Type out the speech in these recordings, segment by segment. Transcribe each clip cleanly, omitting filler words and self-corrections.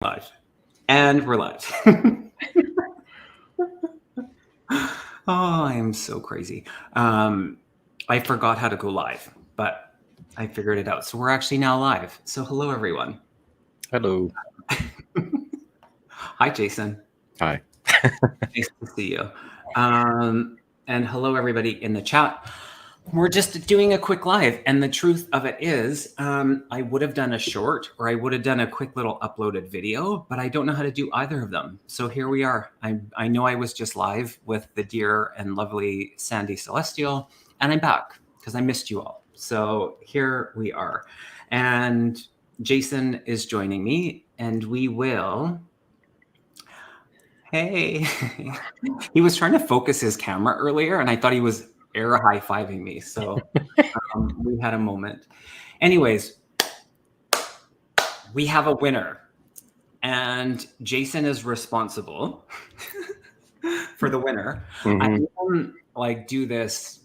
Live. And we're live. Oh, I am so crazy. I forgot how to go live, but I figured it out. So we're actually now live. So hello, everyone. Hello. Hi, Jason. Hi. Nice to see you. And hello, everybody in the chat. We're just doing a quick live. And the truth of it is, I would have done a short or I would have done a quick little uploaded video, but I don't know how to do either of them. So here we are. I know I was just live with the dear and lovely Sandy Celestial, and I'm back because I missed you all. So here we are. And Jason is joining me, and we will... Hey. He was trying to focus his camera earlier, and I thought he was air high-fiving me. So we had a moment. Anyways, we have a winner, and Jason is responsible for the winner. Mhm. I didn't like do this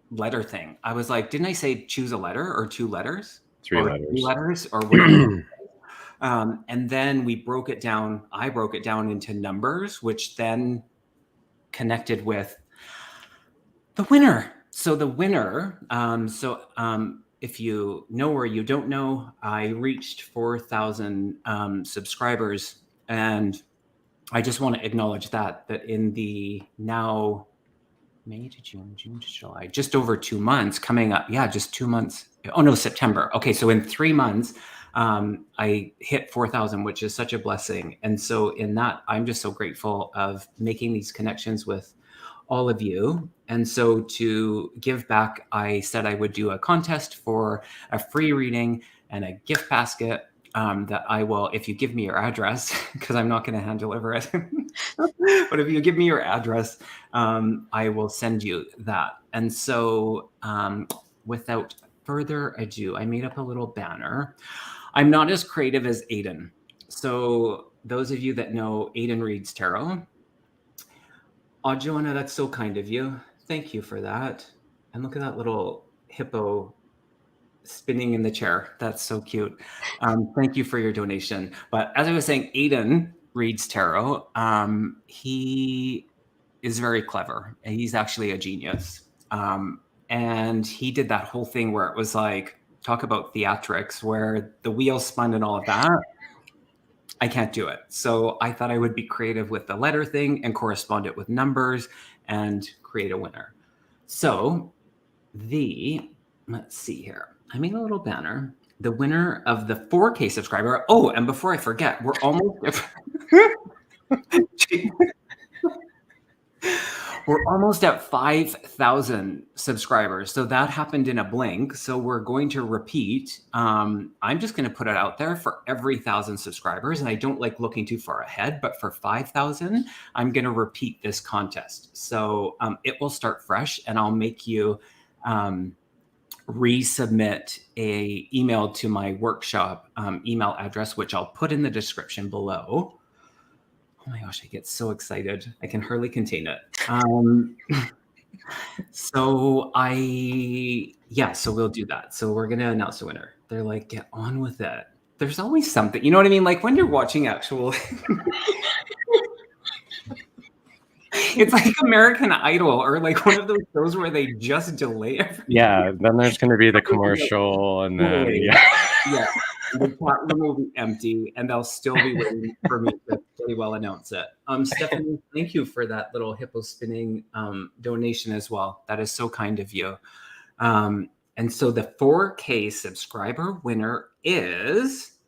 letter thing. I was like, didn't I say choose a letter or 2 letters? Three or letters. 3 letters or whatever. And then we broke it down. I broke it down into numbers, which then connected with the winner. So the winner, if you know or you don't know, I reached 4,000 subscribers, and I just want to acknowledge that in the now May to June to July, just over 2 months coming up. Yeah, just 2 months. Oh no, September. Okay, so in 3 months, I hit 4,000, which is such a blessing. And so in that, I'm just so grateful of making these connections with all of you. And so to give back, I said I would do a contest for a free reading and a gift basket that I will, if you give me your address, because I'm not going to hand deliver it, but if you give me your address, I will send you that. And so without further ado, I made up a little banner. I'm not as creative as Aiden. So those of you that know, Aiden reads tarot. Oh, Joanna, that's so kind of you. Thank you for that. And look at that little hippo spinning in the chair. That's so cute. Thank you for your donation. But as I was saying, Aiden reads tarot. He is very clever, and he's actually a genius. And he did that whole thing where it was like, talk about theatrics, where the wheel spun and all of that. I can't do it. So I thought I would be creative with the letter thing and correspond it with numbers and create a winner. So let's see here. I made a little banner. The winner of the 4K subscriber. Oh, and before I forget, we're almost... We're almost at 5,000 subscribers. So that happened in a blink. So we're going to repeat. I'm just going to put it out there for every 1,000 subscribers. And I don't like looking too far ahead, but for 5,000, I'm going to repeat this contest. So it will start fresh, and I'll make you resubmit a email to my workshop email address, which I'll put in the description below. Oh my gosh, I get so excited. I can hardly contain it. So we'll do that. So we're going to announce a winner. They're like, get on with it. There's always something, you know what I mean? Like when you're watching actual... It's like American Idol or like one of those shows where they just delay everything. Yeah, then there's going to be the commercial, and then the chat room will be empty, and they'll still be waiting for me to really well announce it. Stephanie, thank you for that little hippo spinning donation as well. That is so kind of you. And so the 4K subscriber winner is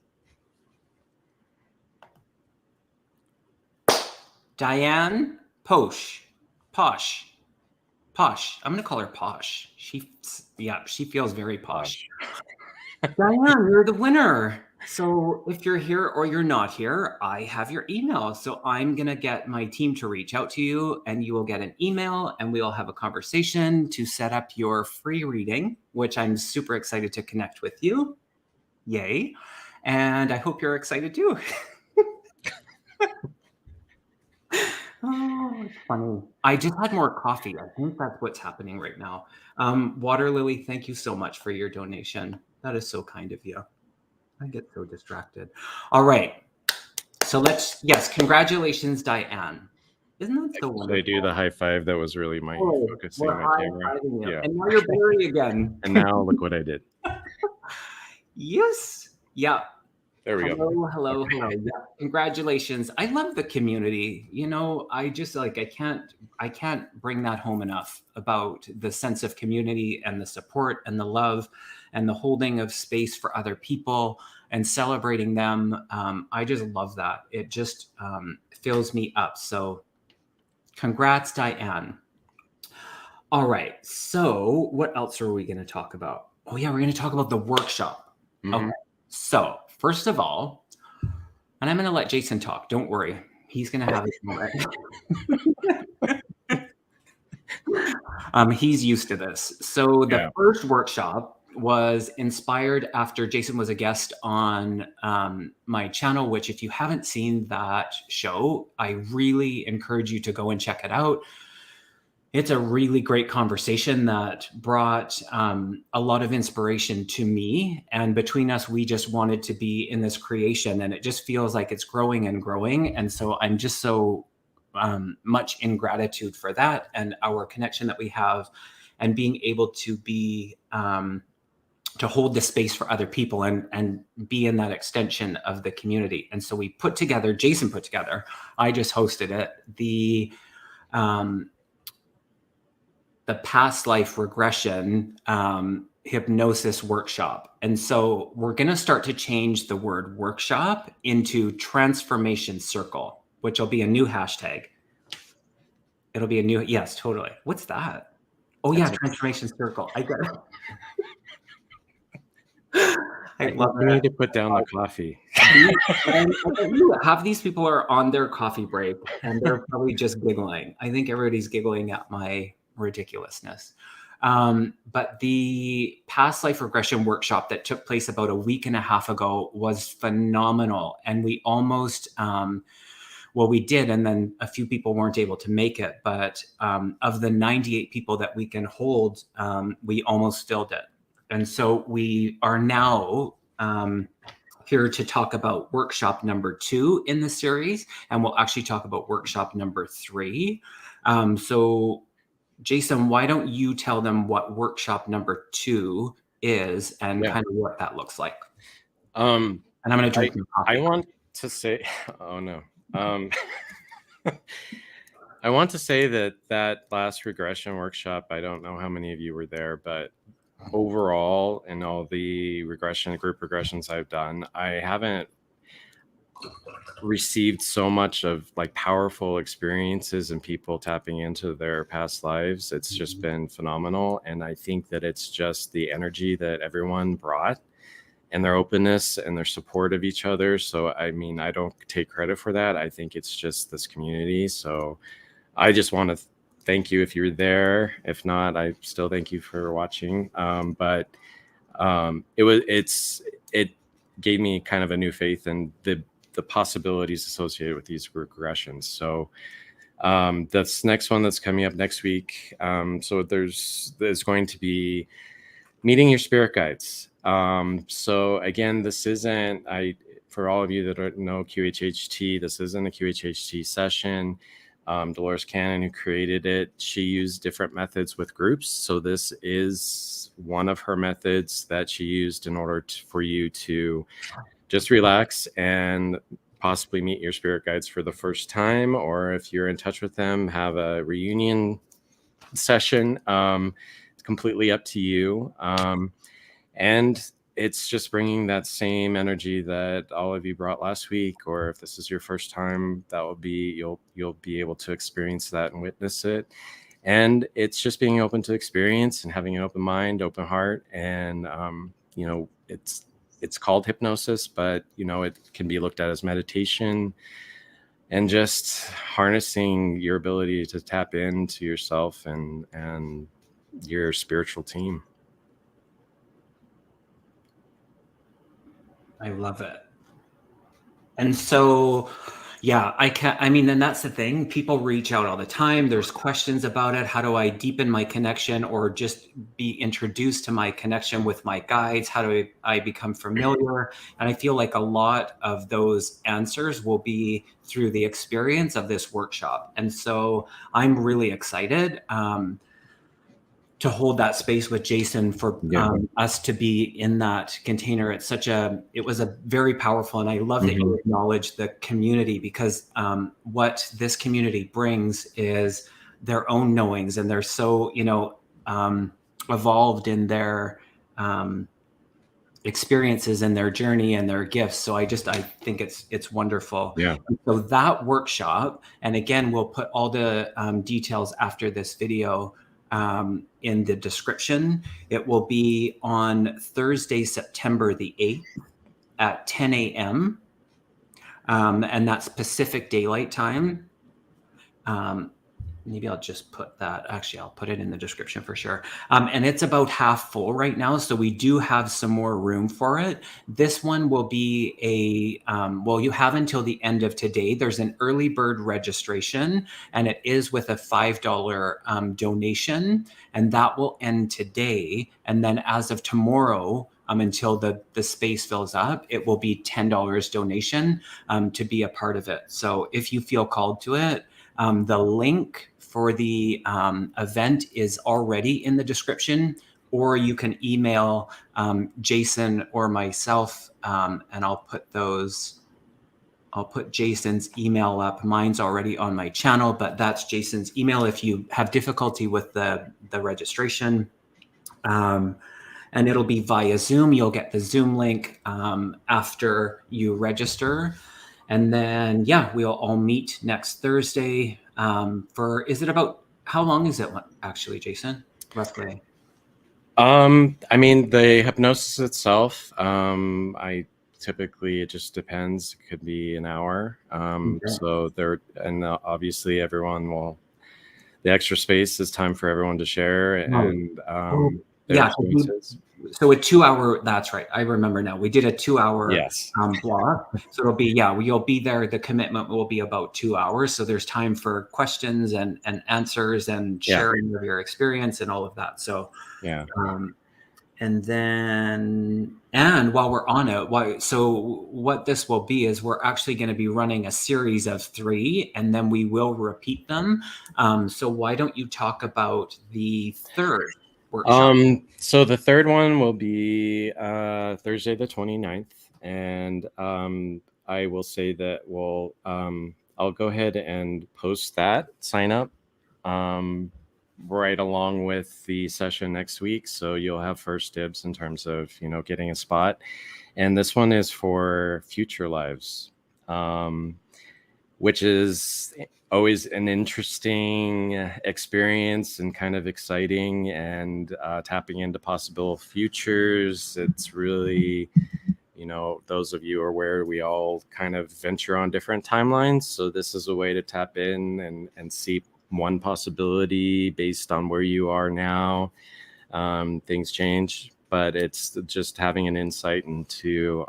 Diane Posh. I'm going to call her Posh. She feels very posh. Diane, you're the winner. So if you're here or you're not here, I have your email. So I'm going to get my team to reach out to you, and you will get an email, and we'll have a conversation to set up your free reading, which I'm super excited to connect with you. Yay. And I hope you're excited too. Oh, it's funny. I just had more coffee. I think that's what's happening right now. Water Lily, thank you so much for your donation. That is so kind of you. I get so distracted. All right. So congratulations, Diane. Isn't that so wonderful? Should I do the high five? That was really my focusing we're my camera. high-fiving you. Yeah. And now you're Barry again. And now look what I did. Yes. Yeah. There we go. Hello. Yeah. Congratulations. I love the community. You know, I just I can't bring that home enough about the sense of community and the support and the love and the holding of space for other people and celebrating them. I just love that. It just fills me up. So congrats, Diane. All right. So what else are we going to talk about? Oh yeah, we're going to talk about the workshop. Mhm. Okay. So first of all, and I'm going to let Jason talk. Don't worry. He's going to have his moment. He's used to this. So the first workshop was inspired after Jason was a guest on my channel, which if you haven't seen that show, I really encourage you to go and check it out. It's a really great conversation that brought a lot of inspiration to me. And between us, we just wanted to be in this creation, and it just feels like it's growing and growing. And so I'm just so much in gratitude for that and our connection that we have and being able to be to hold the space for other people and be in that extension of the community. And so Jason put together, I just hosted it, the past life regression hypnosis workshop. And so we're going to start to change the word workshop into transformation circle, which will be a new hashtag. It'll be a new, yes, totally. What's that? Oh yeah, transformation circle. I get it. I love You need to put down the coffee. And half these people are on their coffee break and they're probably just giggling. I think everybody's giggling at my ridiculousness. But the past life regression workshop that took place about a week and a half ago was phenomenal. And we almost, we did, and then a few people weren't able to make it. But of the 98 people that we can hold, we almost filled it. And so we are now here to talk about workshop number 2 in the series, and we'll actually talk about workshop number 3. So Jason, why don't you tell them what workshop number 2 is and kind of what that looks like? And I'm going to drink some coffee. I want to say, oh no. I want to say that last regression workshop, I don't know how many of you were there, but overall in all the group regressions I've done, I haven't received so much of like powerful experiences and people tapping into their past lives. It's just been phenomenal. And I think that it's just the energy that everyone brought and their openness and their support of each other. So, I mean, I don't take credit for that. I think it's just this community. So I just want to thank you if you're there. If not, I still thank you for watching. But it gave me kind of a new faith in the possibilities associated with these regressions. So this next one that's coming up next week. So there's going to be meeting your spirit guides. So again, this isn't, for all of you that don't know QHHT, this isn't a QHHT session. Dolores Cannon, who created it, she used different methods with groups. So this is one of her methods that she used in order for you to just relax and possibly meet your spirit guides for the first time, or if you're in touch with them, have a reunion session. It's completely up to you. And it's just bringing that same energy that all of you brought last week, or if this is your first time, that will be, you'll be able to experience that and witness it. And it's just being open to experience and having an open mind, open heart. And, you know, it's called hypnosis, but, you know, it can be looked at as meditation and just harnessing your ability to tap into yourself and your spiritual team. I love it. And so, Yeah, I can. I mean, and that's the thing. People reach out all the time. There's questions about it. How do I deepen my connection or just be introduced to my connection with my guides? How do I become familiar? And I feel like a lot of those answers will be through the experience of this workshop. And so I'm really excited. To hold that space with Jason for Yeah. us to be in that container. It was a very powerful, and I love that you acknowledge the community, because what this community brings is their own knowings, and they're so, evolved in their experiences and their journey and their gifts. So I think it's wonderful. Yeah. And so that workshop, and again, we'll put all the details after this video in the description. It will be on Thursday, September the 8th at 10 a.m. And that's Pacific Daylight Time. Maybe I'll just put that. Actually, I'll put it in the description for sure. And it's about half full right now, so we do have some more room for it. This one will be well, you have until the end of today. There's an early bird registration, and it is with a $5 donation, and that will end today. And then as of tomorrow, until the space fills up, it will be $10 donation to be a part of it. So if you feel called to it, the link for the event is already in the description, or you can email Jason or myself, and I'll put Jason's email up. Mine's already on my channel, but that's Jason's email if you have difficulty with the registration. And it'll be via Zoom. You'll get the Zoom link after you register. And then, we'll all meet next Thursday is it about, how long is it actually, Jason, roughly? I mean, the hypnosis itself, I typically, it just depends. It could be an hour. So obviously the extra space is time for everyone to share and their experiences. So a 2 hour, that's right. I remember now. We did a 2 hour block. So it'll be, you'll be there. The commitment will be about 2 hours. So there's time for questions and answers and sharing of your experience and all of that. So, and while we're on it, so what this will be is we're actually going to be running a series of 3, and then we will repeat them. So why don't you talk about the third workshop? So the third one will be Thursday the 29th, and I will say that I'll go ahead and post that sign up right along with the session next week, so you'll have first dibs in terms of getting a spot. And this one is for future lives, which is always an interesting experience and kind of exciting, and tapping into possible futures. It's really, those of you are aware, we all kind of venture on different timelines. So this is a way to tap in and see one possibility based on where you are now. Things change, but it's just having an insight into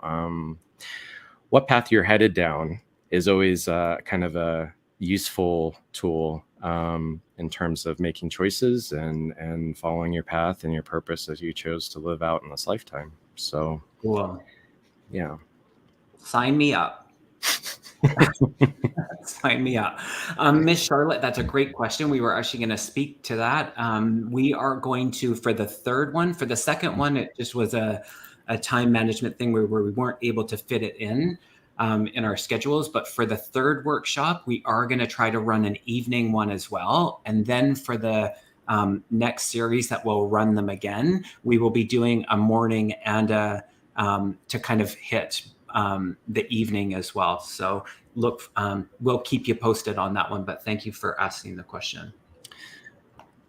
what path you're headed down is always kind of a useful tool in terms of making choices and following your path and your purpose as you chose to live out in this lifetime. So cool. Yeah. Sign me up. Sign me up. Miss Charlotte, that's a great question. We were actually going to speak to that. We are going to, for the third one, for the second one, it just was a time management thing where we weren't able to fit it in our schedules. But for the third workshop, we are going to try to run an evening one as well. And then for the next series that we'll run them again, we will be doing a morning and to kind of hit the evening as well. So we'll keep you posted on that one, but thank you for asking the question.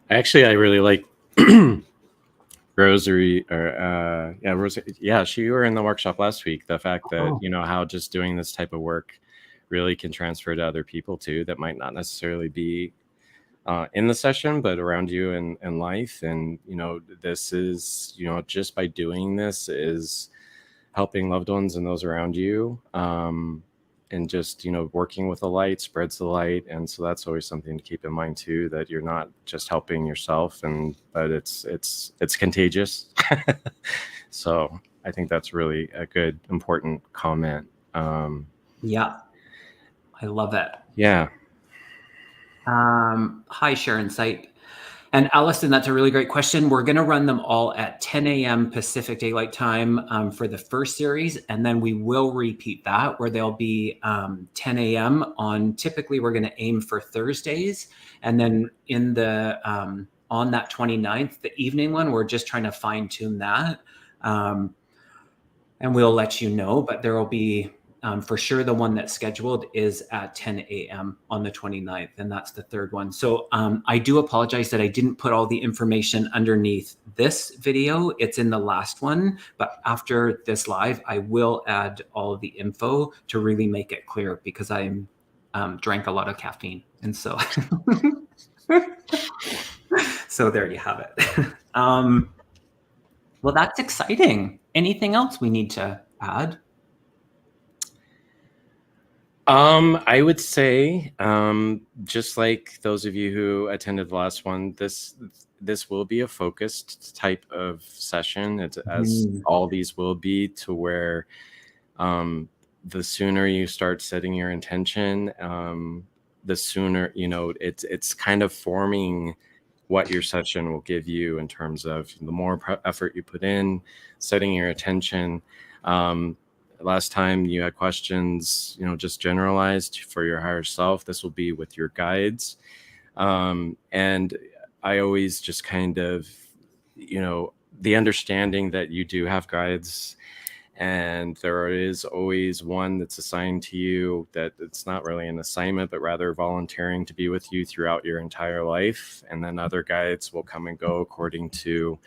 Actually, I really like Rosary, or Rosary. Yeah, she were in the workshop last week. The fact that how just doing this type of work really can transfer to other people too, that might not necessarily be in the session, but around you in life. And this is just by doing this is helping loved ones and those around you. and just, working with the light spreads the light. And so that's always something to keep in mind too, that you're not just helping yourself, but it's contagious. So I think that's really a good, important comment. Yeah, I love it. Yeah. Hi, Sharon Sight. And Allison, that's a really great question. We're going to run them all at 10 a.m. Pacific Daylight Time for the first series. And then we will repeat that where they'll be 10 a.m. on, typically we're going to aim for Thursdays. And then in the, on that 29th, the evening one, we're just trying to fine tune that. And we'll let you know, but there will be, for sure, the one that's scheduled is at 10 a.m. on the 29th, and that's the third one. So I do apologize that I didn't put all the information underneath this video. It's in the last one, but after this live, I will add all of the info to really make it clear, because I drank a lot of caffeine. And so, so there you have it. Well, that's exciting. Anything else we need to add? I would say, just like those of you who attended the last one, this will be a focused type of session, as all these will be, to where the sooner you start setting your intention, the sooner, it's kind of forming what your session will give you in terms of the more effort you put in, setting your attention. Last time you had questions, just generalized for your higher self. This will be with your guides. And I always just kind of, the understanding that you do have guides, and there is always one that's assigned to you, that it's not really an assignment, but rather volunteering to be with you throughout your entire life. And then other guides will come and go according to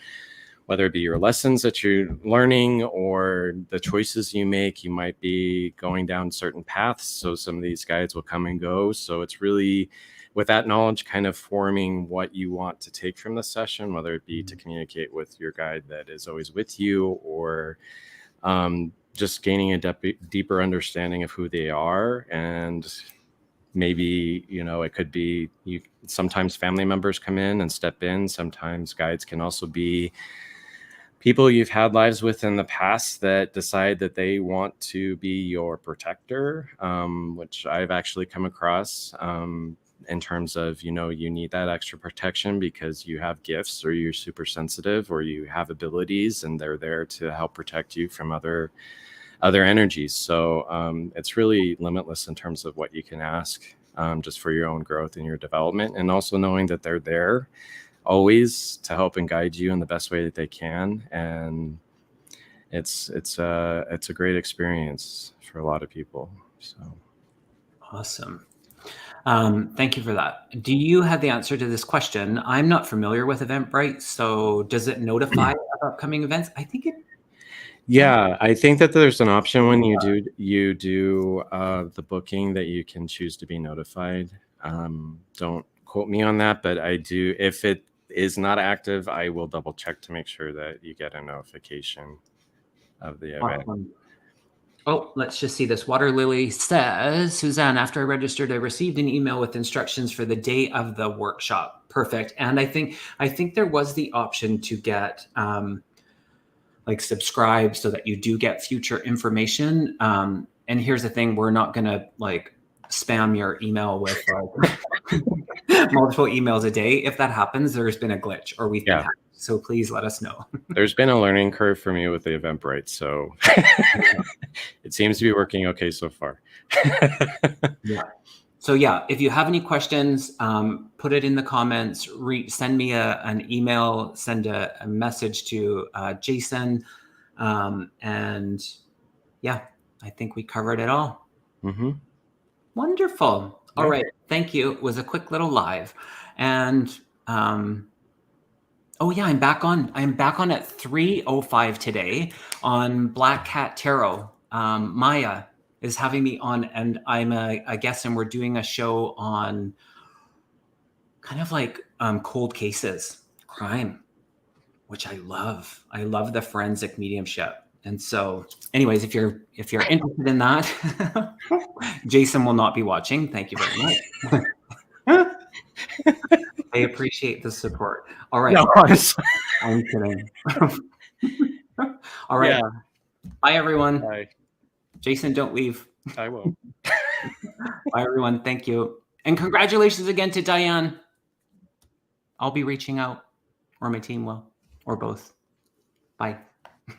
whether it be your lessons that you're learning or the choices you make. You might be going down certain paths, so some of these guides will come and go. So it's really, with that knowledge, kind of forming what you want to take from the session, whether it be to communicate with your guide that is always with you, or just gaining a deeper understanding of who they are. And maybe, it could be sometimes family members come in and step in. Sometimes guides can also be people you've had lives with in the past that decide that they want to be your protector, which I've actually come across, in terms of, you need that extra protection because you have gifts, or you're super sensitive, or you have abilities, and they're there to help protect you from other energies. So it's really limitless in terms of what you can ask, just for your own growth and your development, and also knowing that they're there always to help and guide you in the best way that they can. And it's a great experience for a lot of people. So awesome. Thank you for that. Do you have the answer to this question? I'm not familiar with Eventbrite, so does it notify of upcoming events? I think it. Yeah, I think that there's an option when you do the booking that you can choose to be notified. Don't quote me on that, but I do. If it is not active, I will double check to make sure that you get a notification of the event. Awesome. Oh, let's just see this. Water Lily says, Suzanne, after I registered, I received an email with instructions for the day of the workshop. Perfect. And I think there was the option to get like subscribe so that you do get future information. And here's the thing, we're not going to like spam your email with multiple emails a day. If that happens, there's been a glitch, or we've been hacked. So please let us know. There's been a learning curve for me with the Eventbrite, so it seems to be working okay so far. Yeah. So yeah, if you have any questions, put it in the comments, send me an email, send a message to Jason. And yeah, I think we covered it all. Mm-hmm. Wonderful. Yeah. All right. Thank you. It was a quick little live. And oh yeah, I'm back on at 3:05 today on Black Cat Tarot. Maya is having me on, and I'm a guest, and we're doing a show on kind of like cold cases, crime, which I love. I love the forensic mediumship. And so anyways, if you're interested in that, Jason will not be watching. Thank you very much. I appreciate the support. All right. No, I'm kidding. All right. Yeah. Bye, everyone. Bye. Jason, don't leave. I will. Bye, everyone. Thank you. And congratulations again to Diane. I'll be reaching out, or my team will, or both. Bye.